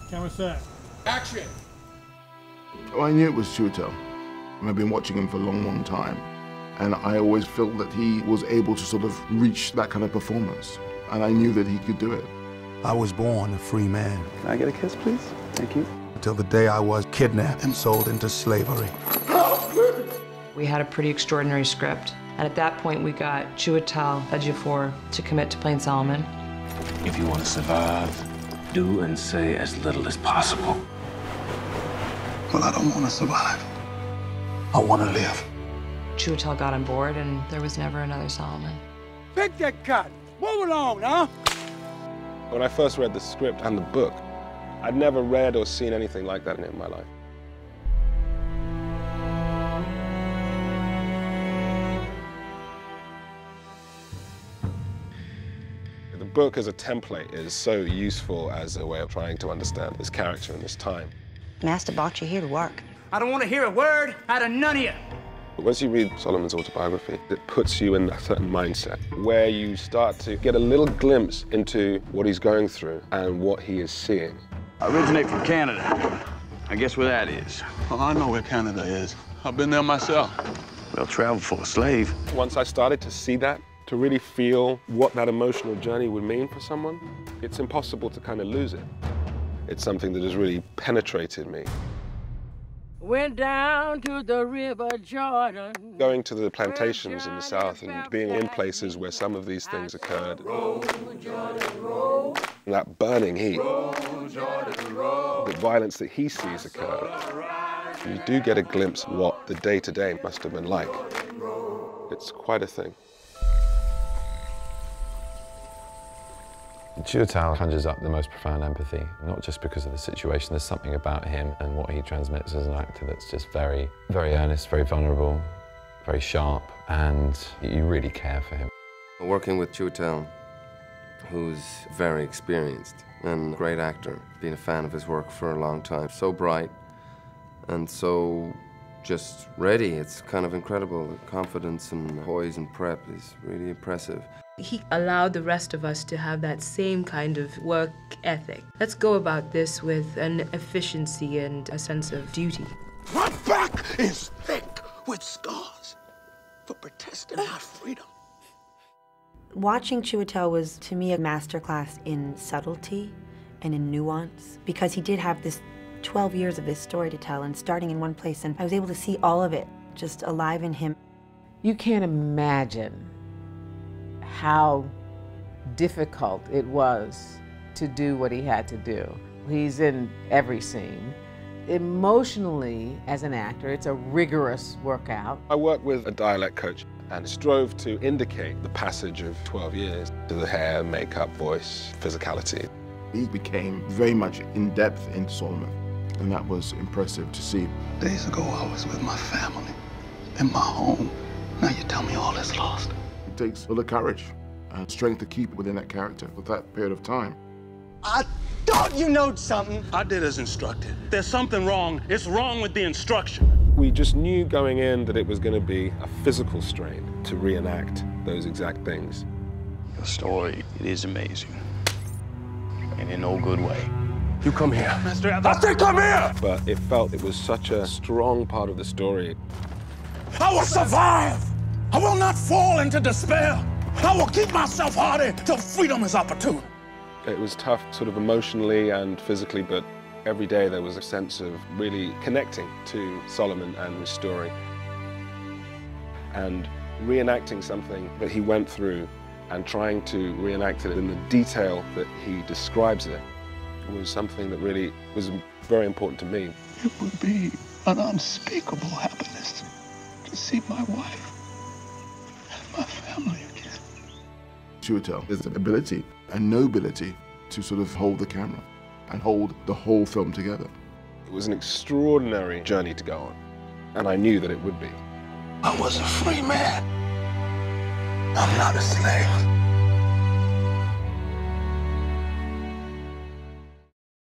Camera set. Action! Well, I knew it was Chiwetel. I've been watching him for a long, long time. And I always felt that he was able to sort of reach that kind of performance. And I knew that he could do it. I was born a free man. Can I get a kiss, please? Thank you. Until the day I was kidnapped and sold into slavery. We had a pretty extraordinary script. And at that point, we got Chiwetel Ejiofor to commit to playing Solomon. If you want to survive, do and say as little as possible. Well, I don't want to survive. I want to live. Chiwetel got on board, and there was never another Solomon. Pick that cut. Move along, huh? When I first read the script and the book, I'd never read or seen anything like that in my life. The book as a template is so useful as a way of trying to understand this character in this time. Master brought you here to work. I don't want to hear a word out of none of you. Once you read Solomon's autobiography, it puts you in a certain mindset where you start to get a little glimpse into what he's going through and what he is seeing. I originate from Canada. I guess where that is. Well, I know where Canada is. I've been there myself. Well, travel for a slave. Once I started to see that, to really feel what that emotional journey would mean for someone, it's impossible to kind of lose it. It's something that has really penetrated me. Went down to the river Jordan. Going to the plantations in the South and being in places where some of these things occurred. And that burning heat, the violence that he sees occur. You do get a glimpse of what the day-to-day must have been like. It's quite a thing. Chiwetel conjures up the most profound empathy, not just because of the situation. There's something about him and what he transmits as an actor that's just very, very earnest, very vulnerable, very sharp, and you really care for him. Working with Chiwetel, who's very experienced and a great actor, been a fan of his work for a long time. So bright and so just ready. It's kind of incredible. The confidence and poise and prep is really impressive. He allowed the rest of us to have that same kind of work ethic. Let's go about this with an efficiency and a sense of duty. My back is thick with scars for protesting my freedom. Watching Chiwetel was, to me, a masterclass in subtlety and in nuance, because he did have this 12 years of his story to tell, and starting in one place, and I was able to see all of it just alive in him. You can't imagine how difficult it was to do what he had to do. He's in every scene. Emotionally, as an actor, it's a rigorous workout. I worked with a dialect coach and strove to indicate the passage of 12 years to the hair, makeup, voice, physicality. He became very much in depth into Solomon, and that was impressive to see. Days ago, I was with my family, in my home. Now you tell me all is lost. It takes a lot of courage and strength to keep within that character for that period of time. I thought you knowed something. I did as instructed. There's something wrong. It's wrong with the instruction. We just knew going in that it was going to be a physical strain to reenact those exact things. Your story, it is amazing. And in no good way. You come here. Master, I say come here! But it felt it was such a strong part of the story. I will survive! I will not fall into despair. I will keep myself hardy till freedom is opportune. It was tough sort of emotionally and physically, but every day there was a sense of really connecting to Solomon and his story. And reenacting something that he went through and trying to reenact it in the detail that he describes it was something that really was very important to me. It would be an unspeakable happiness to see my wife and my family again. Chiwetel has the ability and nobility to sort of hold the camera and hold the whole film together. It was an extraordinary journey to go on, and I knew that it would be. I was a free man. I'm not a slave.